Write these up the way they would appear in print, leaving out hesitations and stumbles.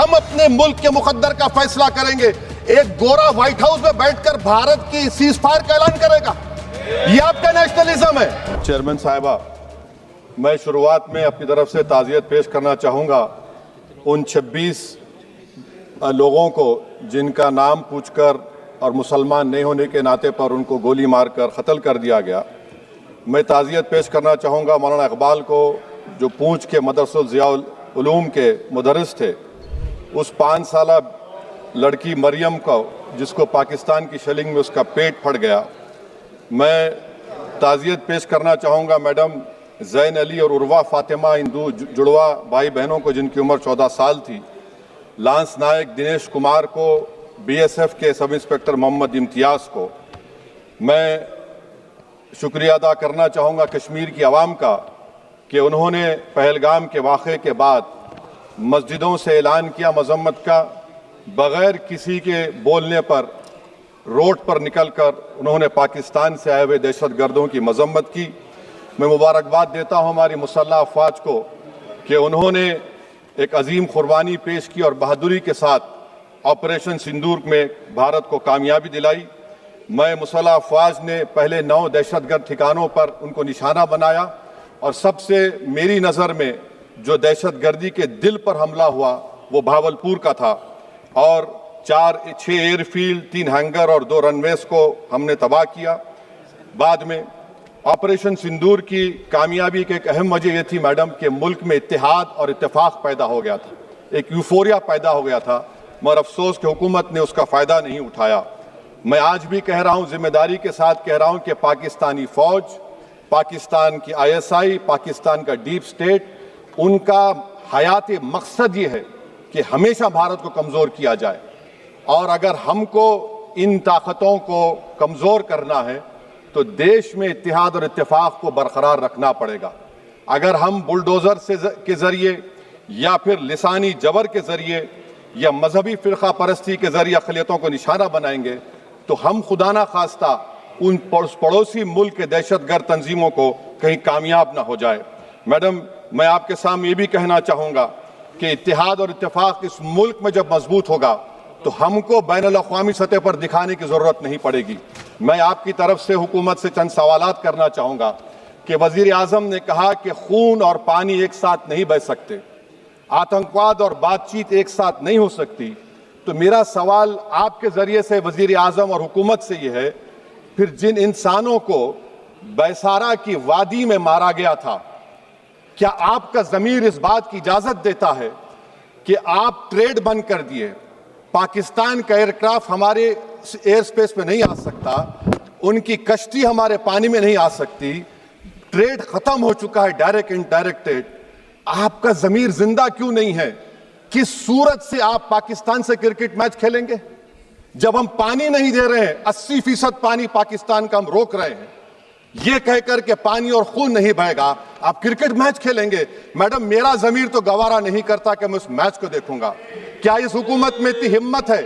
हम अपने मुल्क के मुकद्दर का फैसला करेंगे। एक गोरा व्हाइट हाउस में बैठकर भारत की सीज फायर का ऐलान करेगा, ये आपका नेशनलिज्म है। चेयरमैन साहिबा, मैं शुरुआत में अपनी तरफ से ताज़ियत पेश करना चाहूँगा उन 26 लोगों को जिनका नाम पूछकर और मुसलमान नहीं होने के नाते पर उनको गोली मारकर कत्ल कर दिया गया। मैं ताज़ियत पेश करना चाहूँगा मौलाना इकबाल को, जो पूंछ के मदरसुल ज़ियाउल उलूम के मुदर्रिस थे। उस 5 साला लड़की मरियम को, जिसको पाकिस्तान की शेलिंग में उसका पेट फट गया। मैं ताज़ियत पेश करना चाहूँगा मैडम ज़ैन अली और उर्वा फातिमा, इन दो जुड़वा भाई बहनों को जिनकी उम्र 14 साल थी। लांस नायक दिनेश कुमार को, BSF के सब इंस्पेक्टर मोहम्मद इम्तियाज़ को। मैं शुक्रिया अदा करना चाहूँगा कश्मीर की आवाम का कि उन्होंने पहलगाम के वाक़े के बाद मस्जिदों से ऐलान किया मज़म्मत का, बग़ैर किसी के बोलने पर रोड पर निकलकर उन्होंने पाकिस्तान से आए हुए दहशतगर्दों की मज़म्मत की। मैं मुबारकबाद देता हूँ हमारी मुसल्लह अफ़वाज को कि उन्होंने एक अजीम कुर्बानी पेश की और बहादुरी के साथ ऑपरेशन सिंदूर में भारत को कामयाबी दिलाई। मैं मुसल्लह अफ़वाज ने पहले 9 दहशतगर्द ठिकानों पर उनको निशाना बनाया और सबसे मेरी नज़र में जो दहशतगर्दी के दिल पर हमला हुआ वो भावलपुर का था और 6 एयरफील्ड, 3 हैंगर और 2 रनवेज को हमने तबाह किया। बाद में ऑपरेशन सिंदूर की कामयाबी की एक अहम वजह यह थी मैडम कि मुल्क में इत्तेहाद और इत्तेफाक पैदा हो गया था, एक यूफोरिया पैदा हो गया था, मगर अफसोस कि हुकूमत ने उसका फ़ायदा नहीं उठाया। मैं आज भी कह रहा हूँ, जिम्मेदारी के साथ कह रहा हूँ कि पाकिस्तानी फ़ौज, पाकिस्तान की ISI, पाकिस्तान का डीप स्टेट, उनका हयाती मकसद ये है कि हमेशा भारत को कमज़ोर किया जाए और अगर हमको इन ताकतों को कमज़ोर करना है तो देश में इत्तेहाद और इत्तेफाक को बरकरार रखना पड़ेगा। अगर हम बुलडोज़र के ज़रिए या फिर लिसानी जबर के ज़रिए या मजहबी फ़िरक़ा परस्ती के ज़रिए अक़लियतों को निशाना बनाएंगे तो हम खुदा ना खास्ता उन पड़ोसी मुल्क के दहशतगर्द तंजीमों को कहीं कामयाब ना हो जाए। मैडम, मैं आपके सामने ये भी कहना चाहूँगा कि इत्तेहाद और इत्तेफाक इस मुल्क में जब मजबूत होगा तो हमको बैनुल अक़वामी सतह पर दिखाने की ज़रूरत नहीं पड़ेगी। मैं आपकी तरफ से हुकूमत से चंद सवालात करना चाहूँगा कि वज़ीर आज़म ने कहा कि खून और पानी एक साथ नहीं बह सकते, आतंकवाद और बातचीत एक साथ नहीं हो सकती। तो मेरा सवाल आपके ज़रिए से वज़ीर आज़म और हुकूमत से ये है, फिर जिन इंसानों को बैसारा की वादी में मारा गया था, क्या आपका ज़मीर इस बात की इजाज़त देता है कि आप ट्रेड बंद कर दिए, पाकिस्तान का एयरक्राफ्ट हमारे एयर स्पेस में नहीं आ सकता, उनकी कश्ती हमारे पानी में नहीं आ सकती, ट्रेड खत्म हो चुका है डायरेक्ट इनडायरेक्टेड, आपका ज़मीर जिंदा क्यों नहीं है? किस सूरत से आप पाकिस्तान से क्रिकेट मैच खेलेंगे जब हम पानी नहीं दे रहे हैं? 80% पानी पाकिस्तान का हम रोक रहे हैं, ये कहकर के पानी और खून नहीं बहेगा, आप क्रिकेट मैच खेलेंगे? मैडम, मेरा ज़मीर तो गवारा नहीं करता कि मैं उस मैच को देखूंगा। क्या इस हुकूमत में इतनी हिम्मत है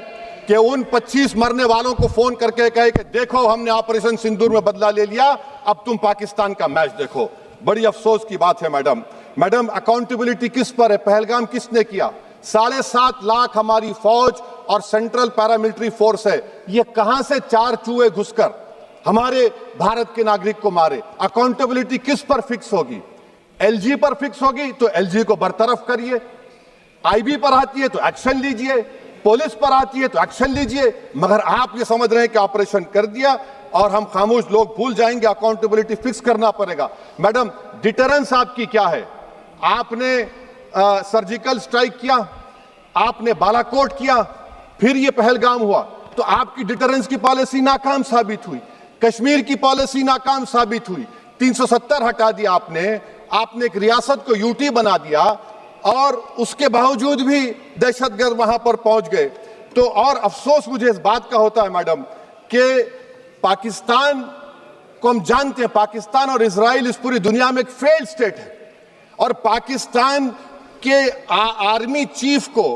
कि उन 25 मरने वालों को फोन करके कहे कि देखो हमने ऑपरेशन सिंदूर में बदला ले लिया, अब तुम पाकिस्तान का मैच देखो? बड़ी अफसोस की बात है मैडम। मैडम, अकाउंटेबिलिटी किस पर है? पहलगाम किसने किया? 7.5 लाख हमारी फौज और सेंट्रल पैरामिलिट्री फोर्स है, ये कहां से 4 चूहे घुसकर हमारे भारत के नागरिक को मारे? अकाउंटेबिलिटी किस पर फिक्स होगी? LG पर फिक्स होगी तो LG को बरतरफ करिए, IB पर आती है तो एक्शन लीजिए, पुलिस पर आती है तो एक्शन लीजिए, मगर आप ये समझ रहे हैं कि ऑपरेशन कर दिया और हम खामोश लोग भूल जाएंगे। अकाउंटेबिलिटी फिक्स करना पड़ेगा। मैडम, डिटरेंस आपकी क्या है? आपने सर्जिकल स्ट्राइक किया, आपने बालाकोट किया, फिर ये पहलगाम हुआ, तो आपकी डिटरेंस की पॉलिसी नाकाम साबित हुई, कश्मीर की पॉलिसी नाकाम साबित हुई, 370 हटा दिया आपने एक रियासत को UT बना दिया और उसके बावजूद भी दहशतगर्द वहां पर पहुंच गए। तो और अफसोस मुझे इस बात का होता है मैडम कि पाकिस्तान को हम जानते हैं, पाकिस्तान और इजराइल इस पूरी दुनिया में एक फेल्ड स्टेट है और पाकिस्तान के आर्मी चीफ को,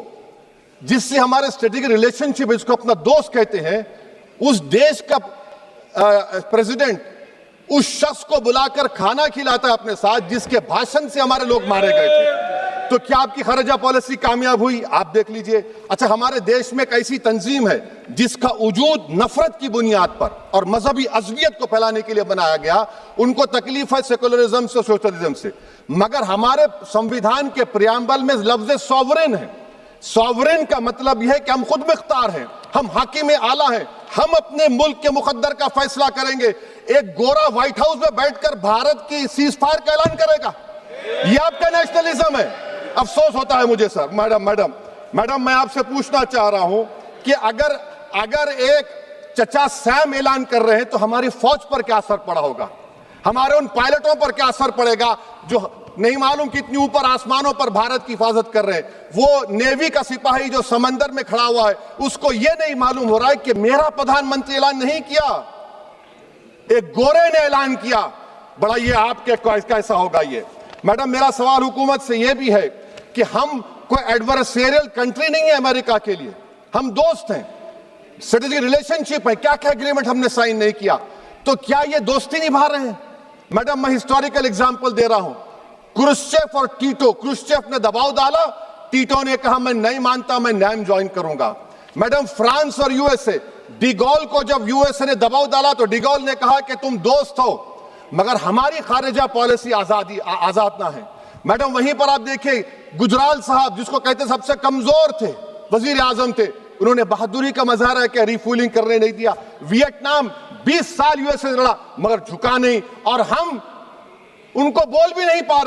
जिससे हमारे स्ट्रेटेजिक रिलेशनशिप है, जिसको अपना दोस्त कहते हैं, उस देश का प्रेसिडेंट उस शख्स को बुलाकर खाना खिलाता है अपने साथ जिसके भाषण से हमारे लोग मारे गए थे। तो क्या आपकी खारजा पॉलिसी कामयाब हुई? आप देख लीजिए। अच्छा, हमारे देश में एक ऐसी तंजीम है जिसका वजूद नफरत की बुनियाद पर और मजहबी अज़वियत को फैलाने के लिए बनाया गया। उनको तकलीफ है सेकुलरिज्म से, सोशलिज्म से, मगर हमारे संविधान के प्रियम्बल में लफ्ज सॉवरेन है। सॉवरेन का मतलब यह है कि हम खुद मुख्तार हैं, हम हाकिम आला हैं, हम अपने मुल्क के मुकद्दर का फैसला करेंगे। एक गोरा व्हाइट हाउस में बैठकर भारत की सीज फायर का ऐलान करेगा? यह आपका नेशनलिज्म है? अफसोस होता है मुझे सर। मैडम मैं आपसे पूछना चाह रहा हूं कि अगर एक चचा सैम ऐलान कर रहे हैं तो हमारी फौज पर क्या असर पड़ा होगा? हमारे उन पायलटों पर क्या असर पड़ेगा जो नहीं मालूम कितनी ऊपर आसमानों पर भारत की हिफाजत कर रहे हैं? वो नेवी का सिपाही जो समंदर में खड़ा हुआ है, उसको यह नहीं मालूम हो रहा है कि मेरा प्रधानमंत्री ऐलान नहीं किया, एक गोरे ने ऐलान किया। बड़ा ये आपके कैसा होगा ये? मैडम, मेरा सवाल हुकूमत से यह भी है कि हम कोई एडवर्सेरियल कंट्री नहीं है अमेरिका के लिए, हम दोस्त हैं, स्ट्रेटेजिक रिलेशनशिप है। क्या क्या एग्रीमेंट हमने साइन नहीं किया, तो क्या ये दोस्ती निभा रहे हैं? मैडम, मैं हिस्टोरिकल एग्जांपल दे रहा हूं। क्रुश्चेव और टीटो, क्रुश्चेव ने दबाव डाला, टीटो ने कहा मैं नहीं मानता, मैं नैम ज्वाइन करूंगा। मैडम, फ्रांस और यूएसए, डिगोल को जब यूएसए ने दबाव डाला तो डिगोल ने कहा कि तुम दोस्त हो मगर हमारी खारिजा पॉलिसी आजाद ना है। मैडम, वहीं पर आप देखिए गुजराल साहब, जिसको कहते सबसे कमजोर थे, वजीर आजम थे, उन्होंने बहादुरी का मजारा किया, रिफूलिंग करने नहीं दिया। वियतनाम 20 साल यूएसए लड़ा मगर झुका नहीं, और हम उनको बोल भी नहीं पा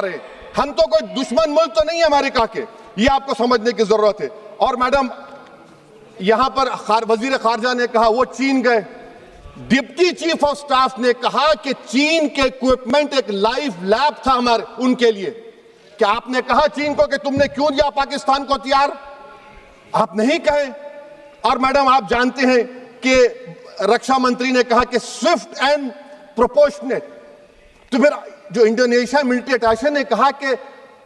रहे, हम तो कोई दुश्मन मुल्क तो नहीं है अमेरिका के, ये आपको समझने की जरूरत है। और मैडम, यहां पर वजीर खारजा ने कहा वो चीन गए, डिप्टी चीफ ऑफ स्टाफ ने कहा कि चीन के इक्विपमेंट एक लाइव लैब था हमारे उनके लिए। क्या आपने कहा चीन को कि तुमने क्यों दिया पाकिस्तान को हथियार? आप नहीं कहे। और मैडम, आप जानते हैं कि रक्षा मंत्री ने कहा कि स्विफ्ट एंड प्रोपोर्शनेट, तो फिर जो इंडोनेशिया मिलिट्री अटैचे ने कहा कि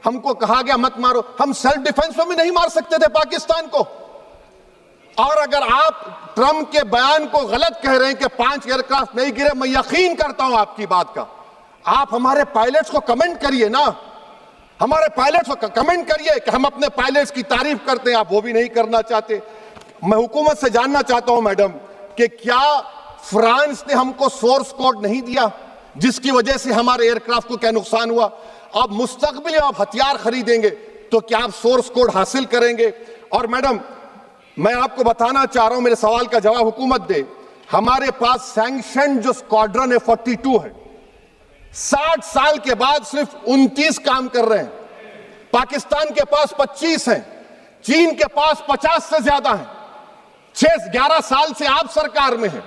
हमको कहा गया मत मारो, हम सेल्फ डिफेंस में भी नहीं मार सकते थे पाकिस्तान को। और अगर आप ट्रंप के बयान को गलत कह रहे हैं कि 5 एयरक्राफ्ट नहीं गिरे, मैं यकीन करता हूं आपकी बात का। आप हमारे पायलट्स को कमेंट करिए ना, हमारे पायलट्स को कमेंट करिए कि हम अपने पायलट्स की तारीफ करते हैं, आप वो भी नहीं करना चाहते। मैं हुकूमत से जानना चाहता हूं मैडम कि क्या फ्रांस ने हमको सोर्स कोड नहीं दिया जिसकी वजह से हमारे एयरक्राफ्ट को क्या नुकसान हुआ? अब मुस्तकबिल में आप हथियार खरीदेंगे तो क्या आप सोर्स कोड हासिल करेंगे? और मैडम, मैं आपको बताना चाह रहा हूं, मेरे सवाल का जवाब हुकूमत दे। हमारे पास सैंक्शन जो स्क्वाड्रन है 42 है, 60 साल के बाद सिर्फ 29 काम कर रहे हैं। पाकिस्तान के पास 25 हैं, चीन के पास 50 से ज्यादा हैं। 11 साल से आप सरकार में हैं,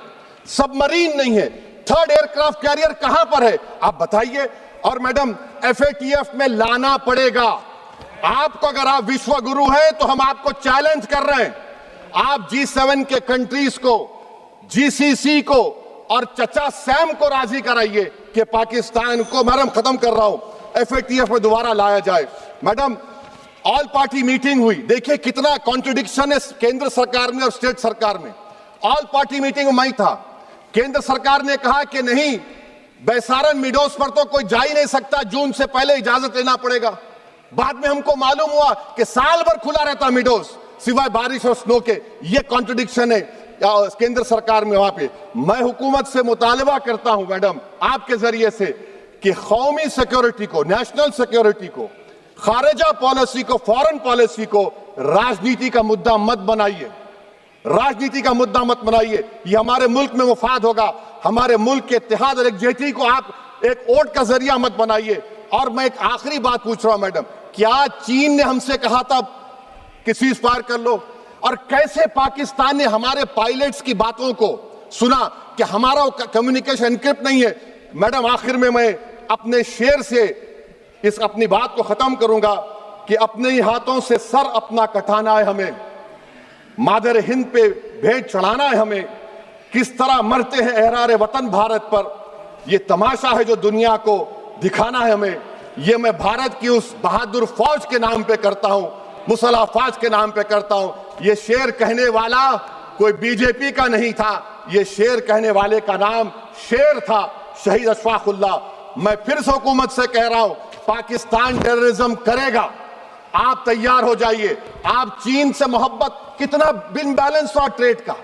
सबमरीन नहीं है, थर्ड एयरक्राफ्ट कैरियर कहां पर है आप बताइए। और मैडम, FATF में लाना पड़ेगा आपको। अगर आप विश्व गुरु हैं तो हम आपको चैलेंज कर रहे हैं, आप G7 के कंट्रीज को, GCC को और चचा सैम को राजी कराइए कि पाकिस्तान को, मैडम खत्म कर रहा हूं, FATF में दोबारा लाया जाए। मैडम, ऑल पार्टी मीटिंग हुई, देखिए कितना कॉन्ट्रडिक्शन है केंद्र सरकार में और स्टेट सरकार में। ऑल पार्टी मीटिंग में था, केंद्र सरकार ने कहा कि नहीं, बैसारन मीडोज पर तो कोई जा ही नहीं सकता, जून से पहले इजाजत लेना पड़ेगा। बाद में हमको मालूम हुआ कि साल भर खुला रहता मीडोज सिवाय बारिश और स्नो के। ये कॉन्ट्रडिक्शन है केंद्र सरकार में। वहां पे मैं हुकूमत से मुतालबा करता हूं मैडम आपके जरिए से कि कौमी सिक्योरिटी को, नेशनल सिक्योरिटी को, खारिजा पॉलिसी को, फॉरेन पॉलिसी को राजनीति का मुद्दा मत बनाइए, राजनीति का मुद्दा मत बनाइए। ये हमारे मुल्क में मुफाद होगा, हमारे मुल्क के इत्तेहाद और एकजुटती को आप एक वोट का जरिया मत बनाइए। और मैं एक आखिरी बात पूछ रहा हूं मैडम, क्या चीन ने हमसे कहा था कि सीज फायर कर लो? और कैसे पाकिस्तान ने हमारे पायलट्स की बातों को सुना कि हमारा कम्युनिकेशन एनक्रिप्ट नहीं है? मैडम, आखिर में मैं अपने शेर से इस अपनी बात को खत्म करूंगा कि अपने ही हाथों से सर अपना कटाना है हमें, मादर हिंद पे भेंट चढ़ाना है हमें। किस तरह मरते हैं एहरार वतन भारत पर, यह तमाशा है जो दुनिया को दिखाना है हमें। ये मैं भारत की उस बहादुर फौज के नाम पे करता हूं, मुसल्लह फौज के नाम पे करता हूं। ये शेर कहने वाला कोई बीजेपी का नहीं था, ये शेर कहने वाले का नाम शेर था, शहीद अशफाकुल्लाह। मैं फिर से हुकूमत से कह रहा हूं, पाकिस्तान टेररिज्म करेगा, आप तैयार हो जाइए। आप चीन से मोहब्बत, कितना इम्बैलेंस हुआ ट्रेड का,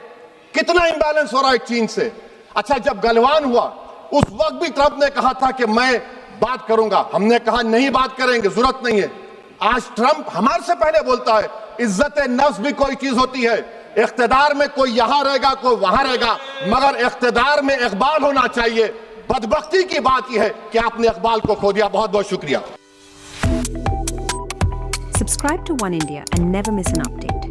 कितना इम्बैलेंस हो रहा है चीन से। अच्छा, जब गलवान हुआ उस वक्त भी ट्रंप ने कहा था कि मैं बात करूंगा, हमने कहा नहीं बात करेंगे, जरूरत नहीं है। आज ट्रंप हमारे से पहले बोलता है इज्जत नफ्स भी कोई चीज होती है। इख्तिदार में कोई यहां रहेगा, कोई वहां रहेगा, मगर इख्तिदार में इकबाल होना चाहिए। बदबख्ती की बात यह है कि आपने इकबाल को खो दिया। बहुत बहुत शुक्रिया। Subscribe to One India and never miss an update.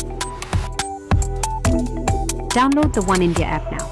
Download the One India app now.